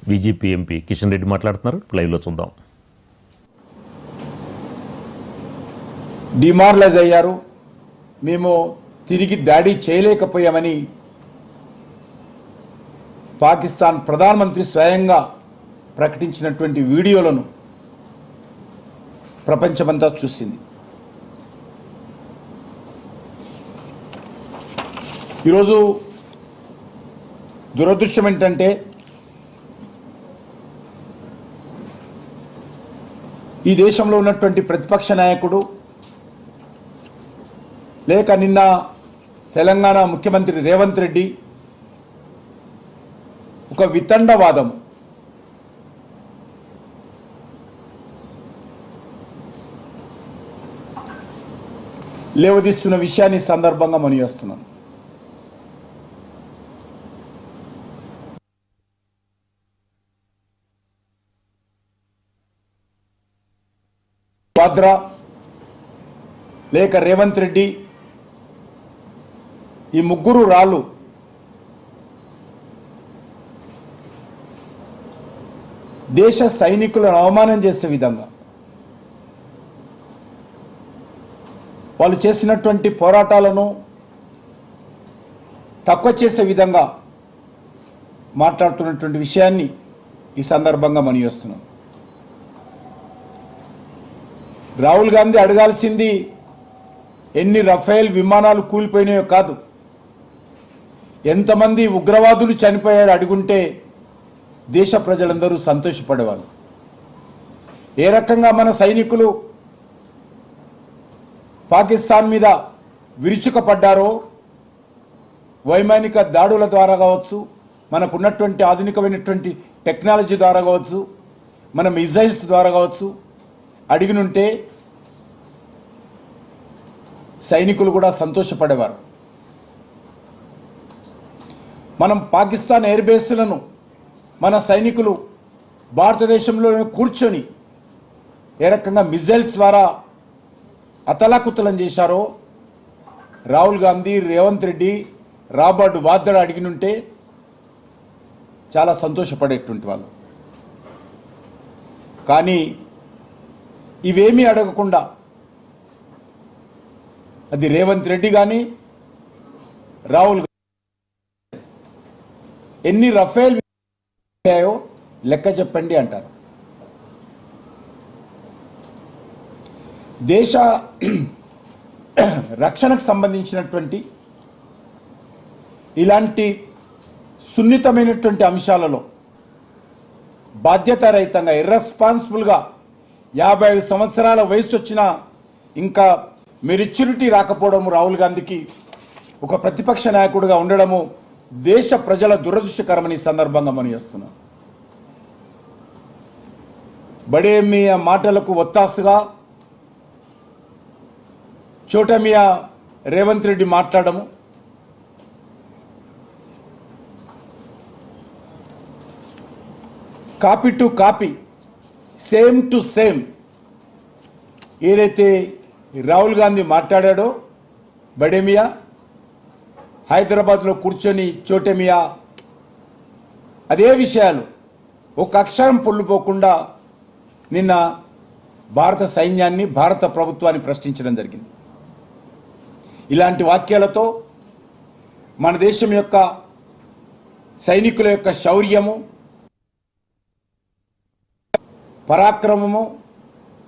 BJP MP Kishan Reddy మాట్లాడుతున్నారు. లైవ్లో చూద్దాం. డిమారలైజ్ అయ్యారు, మేము తిరిగి దాడి చేయలేకపోయామని పాకిస్తాన్ ప్రధానమంత్రి స్వయంగా ప్రకటించినటువంటి వీడియోలను ప్రపంచమంతా చూసింది. ఈరోజు దురదృష్టం ఏంటంటే ఈ దేశంలో ఉన్నటువంటి ప్రతిపక్ష నాయకుడు లేక నిన్న తెలంగాణ ముఖ్యమంత్రి రేవంత్ రెడ్డి ఒక వితండవాదం లేవదీస్తున్న విషయాన్ని సందర్భంగా మనవిస్తున్నాను. వాద్రా లేక రేవంత్ రెడ్డి ఈ ముగ్గురు రాళ్ళు దేశ సైనికులను అవమానం చేసే విధంగా వాళ్ళు చేసినటువంటి పోరాటాలను తక్కువ చేసే విధంగా మాట్లాడుతున్నటువంటి విషయాన్ని ఈ సందర్భంగా మనవిస్తున్నాం. రాహుల్ గాంధీ అడగాల్సింది ఎన్ని రఫేల్ విమానాలు కూలిపోయినాయో కాదు, ఎంతమంది ఉగ్రవాదులు చనిపోయారు అడుగుంటే దేశ ప్రజలందరూ సంతోషపడేవాళ్ళు. ఏ రకంగా మన సైనికులు పాకిస్తాన్ మీద విరుచుకపడ్డారో, వైమానిక దాడుల ద్వారా కావచ్చు, మనకున్నటువంటి ఆధునికమైనటువంటి టెక్నాలజీ ద్వారా కావచ్చు, మన మిజైల్స్ ద్వారా కావచ్చు అడిగినుంటే సైనికులు కూడా సంతోషపడేవారు. మనం పాకిస్తాన్ ఎయిర్ బేస్లను మన సైనికులు భారతదేశంలోనే కూర్చొని ఏ రకంగా మిజైల్స్ ద్వారా అతలాకుతలం చేశారో రాహుల్ గాంధీ, రేవంత్ రెడ్డి, రాబర్ట్ వాద్రా అడిగినుంటే చాలా సంతోషపడేటువంటి వాళ్ళు. కానీ ఇవేమీ అడగకుండా అది రేవంత్ రెడ్డి కానీ రాహుల్ ఎన్ని రఫేల్ అయ్యాయో లెక్క చెప్పండి అంటారు. దేశ రక్షణకు సంబంధించినటువంటి ఇలాంటి సున్నితమైనటువంటి అంశాలలో బాధ్యతారహితంగా ఇర్రెస్పాన్సిబుల్గా 55 సంవత్సరాల వయసు వచ్చినా ఇంకా మెచ్యూరిటీ రాకపోవడము, రాహుల్ గాంధీకి ఒక ప్రతిపక్ష నాయకుడిగా ఉండడము దేశ ప్రజల దురదృష్టకరమని సందర్భంగా మనం చేస్తున్నాం. బడే మియా మాటలకు ఒత్తాసుగా చోటా మియా రేవంత్ రెడ్డి మాట్లాడము, copy to copy, same to same ఏదైతే రాహుల్ గాంధీ మాట్లాడాడో బడేమియా హైదరాబాద్లో కూర్చొని చోటేమియా అదే విషయాలు ఒక అక్షరం పొల్లుపోకుండా నిన్న భారత సైన్యాన్ని, భారత ప్రభుత్వాన్ని ప్రశ్నించడం జరిగింది. ఇలాంటి వాక్యాలతో మన దేశం యొక్క సైనికుల యొక్క శౌర్యము, పరాక్రమము,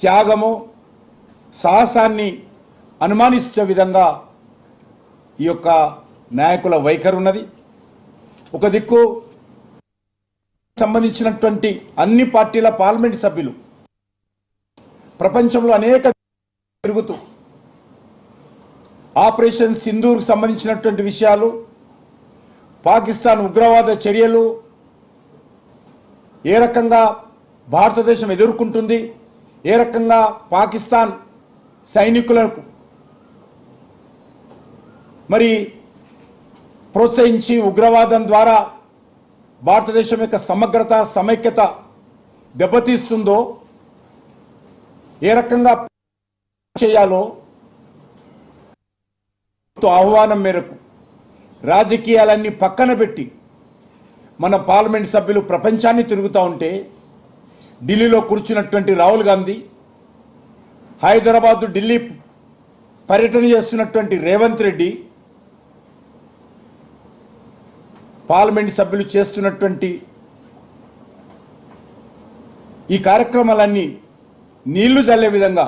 త్యాగము, సాహసాన్ని అనుమానించే విధంగా ఈ యొక్క నాయకుల వైఖరి ఉన్నది. ఒక దిక్కు సంబంధించినటువంటి అన్ని పార్టీల పార్లమెంట్ సభ్యులు ప్రపంచంలో అనేక తిరుగుతూ ఆపరేషన్ సింధూర్కు సంబంధించినటువంటి విషయాలు, పాకిస్తాన్ ఉగ్రవాద చర్యలు ఏ రకంగా భారతదేశం ఎదుర్కొంటుంది, ఏ రకంగా పాకిస్తాన్ సైనికులకు మరి ప్రోత్సహించి ఉగ్రవాదం ద్వారా భారతదేశం యొక్క సమగ్రత, సమైక్యత దెబ్బతీస్తుందో, ఏ రకంగా చేయాలో ఆహ్వానం మేరకు రాజకీయాలన్నీ పక్కన పెట్టి మన పార్లమెంట్ సభ్యులు ప్రపంచాన్ని తిరుగుతూ ఉంటే ఢిల్లీలో కూర్చున్నటువంటి రాహుల్ గాంధీ, హైదరాబాద్ ఢిల్లీ పర్యటన చేస్తున్నటువంటి రేవంత్ రెడ్డి, పార్లమెంట్ సభ్యులు చేస్తున్నటువంటి ఈ కార్యక్రమాలన్నీ నీళ్లు చల్లే విధంగా,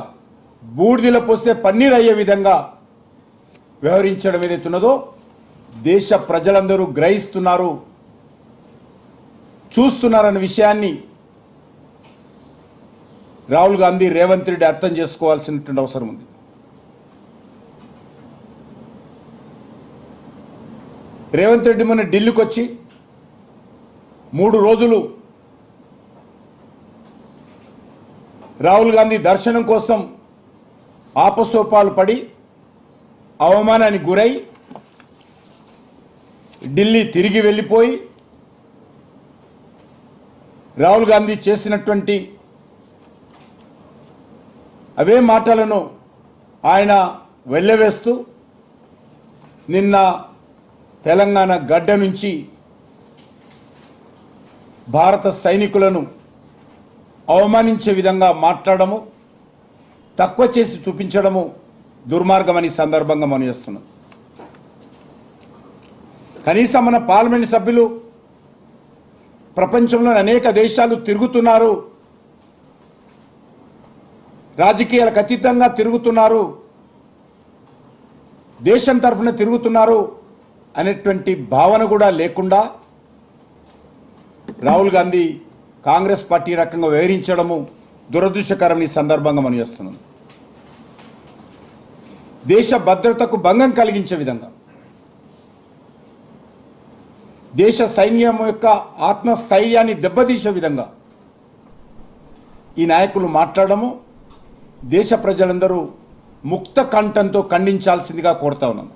బూడిదలో పోసే పన్నీర్ అయ్యే విధంగా వ్యవహరించడం ఏదైతున్నదో దేశ ప్రజలందరూ గ్రహిస్తున్నారు, చూస్తున్నారన్న విషయాన్ని రాహుల్ గాంధీ, రేవంత్ రెడ్డి అర్థం చేసుకోవాల్సినటువంటి అవసరం ఉంది. రేవంత్ రెడ్డి మొన్న ఢిల్లీకి వచ్చి 3 రోజులు రాహుల్ గాంధీ దర్శనం కోసం ఆపసోపాలు పడి అవమానానికి గురై ఢిల్లీ తిరిగి వెళ్ళిపోయి రాహుల్ గాంధీ చేసినటువంటి అవే మాటలను ఆయన వెళ్ళవేస్తూ నిన్న తెలంగాణ గడ్డ నుంచి భారత సైనికులను అవమానించే విధంగా మాట్లాడము, తక్కువ చేసి చూపించడము దుర్మార్గమని సందర్భంగా మనం చేస్తున్నాం. కనీసం మన పార్లమెంట్ సభ్యులు ప్రపంచంలోని అనేక దేశాలు తిరుగుతున్నారు, రాజకీయాలకు అతీతంగా తిరుగుతున్నారు, దేశం తరఫున తిరుగుతున్నారు అనేటువంటి భావన కూడా లేకుండా రాహుల్ గాంధీ కాంగ్రెస్ పార్టీ రకంగా వ్యవహరించడము దురదృష్టకరం ఈ సందర్భంగా మనం చేస్తున్నాం. దేశ భద్రతకు భంగం కలిగించే విధంగా, దేశ సైన్యం యొక్క ఆత్మస్థైర్యాన్ని దెబ్బతీసే విధంగా ఈ నాయకులు మాట్లాడము దేశ ప్రజలందరూ ముక్త కంఠంతో ఖండించాల్సిందిగా కోరుతా ఉన్నాను.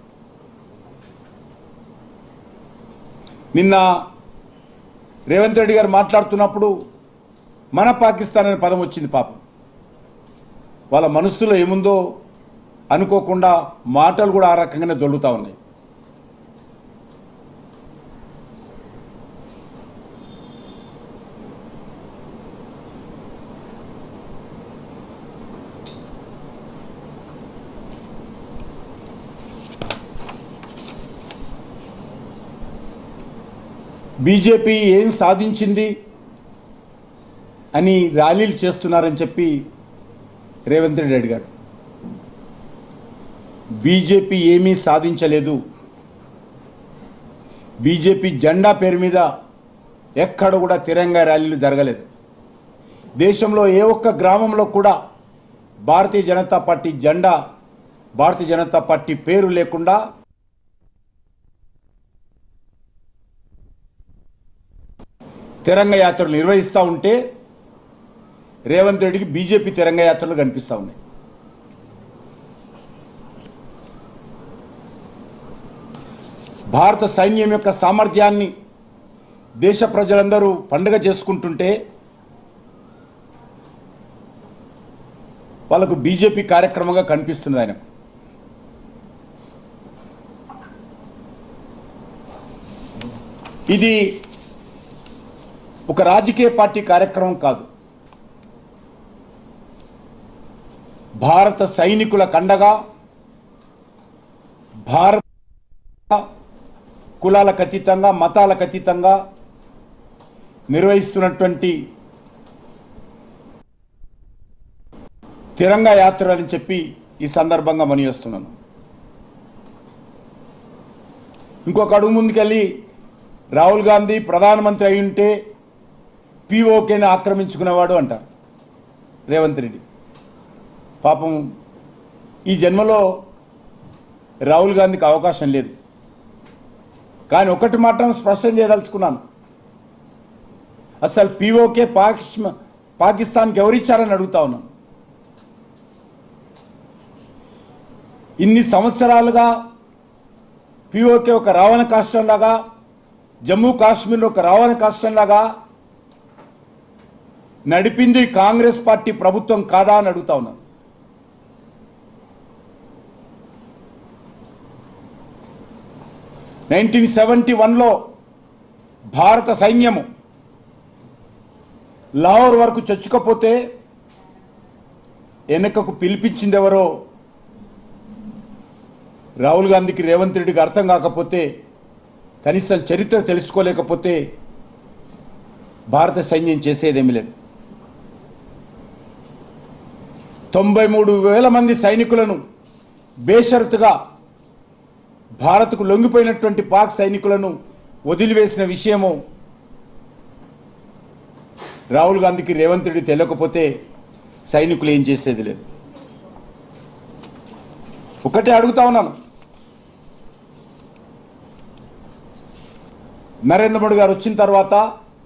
నిన్న రేవంత్ రెడ్డి గారు మాట్లాడుతున్నప్పుడు మన పాకిస్తాన్ అనే పదం వచ్చింది. పాపం వాళ్ళ మనస్సులో ఏముందో అనుకోకుండా మాటలు కూడా ఆ రకంగానే దొల్లుతూ ఉన్నాయి. బీజేపీ ఏం సాధించింది అని ర్యాలీలు చేస్తున్నారని చెప్పి రేవంత్ రెడ్డి అడిగాడు. బీజేపీ ఏమీ సాధించలేదు. బీజేపీ జెండా పేరు మీద ఎక్కడ కూడా తిరంగా ర్యాలీలు జరగలేదు. దేశంలో ఏ ఒక్క గ్రామంలో కూడా భారతీయ జనతా పార్టీ జెండా, భారతీయ జనతా పార్టీ పేరు లేకుండా తిరంగ యాత్రలు నిర్వహిస్తూ ఉంటే రేవంత్ రెడ్డికి బీజేపీ తిరంగ యాత్రలు కనిపిస్తూ ఉన్నాయి. భారత సైన్యం యొక్క సామర్థ్యాన్ని దేశ ప్రజలందరూ పండుగ చేసుకుంటుంటే వాళ్ళకు బీజేపీ కార్యక్రమంగా కనిపిస్తుంది. ఆయన ఇది ఒక రాజకీయ పార్టీ కార్యక్రమం కాదు. భారత సైనికుల కండగా, భారత కులాలకు అతీతంగా, మతాలకు అతీతంగా నిర్వహిస్తున్నటువంటి తిరంగా యాత్ర అని చెప్పి ఈ సందర్భంగా మనవిస్తున్నాను. ఇంకొక అడుగు ముందుకెళ్ళి రాహుల్ గాంధీ ప్రధానమంత్రి అయి ఉంటే పీఓకేని ఆక్రమించుకునేవాడు అంటారు రేవంత్ రెడ్డి. పాపం ఈ జన్మలో రాహుల్ గాంధీకి అవకాశం లేదు. కానీ ఒకటి మాత్రం స్పష్టం చేయదలుచుకున్నాను, అసలు పీఓకే పాకిస్తాన్కి ఎవరిచ్చారని అడుగుతా ఉన్నాను. ఇన్ని సంవత్సరాలుగా పీఓకే ఒక రావణ కాష్టంలాగా, జమ్మూ కాశ్మీర్లో ఒక రావణ కాష్టంలాగా నడిపింది కాంగ్రెస్ పార్టీ ప్రభుత్వం కాదా అని అడుగుతా ఉన్నాను. భారత సైన్యము లాహోర్ వరకు చొచ్చుకపోతే వెనుకకు పిలిపించింది ఎవరో రాహుల్ గాంధీకి రేవంత్ రెడ్డికి అర్థం కాకపోతే, కనీసం చరిత్ర తెలుసుకోలేకపోతే భారత సైన్యం చేసేదేమీ లేదు. 93,000 మంది సైనికులను బేషరతుగా భారత్కు లొంగిపోయినటువంటి పాక్ సైనికులను వదిలివేసిన విషయము రాహుల్ గాంధీకి రేవంత్ రెడ్డి తెలియకపోతే సైనికులు ఏం చేసేది లేదు. ఒకటే అడుగుతా ఉన్నాను, నరేంద్ర మోడీ గారు వచ్చిన తర్వాత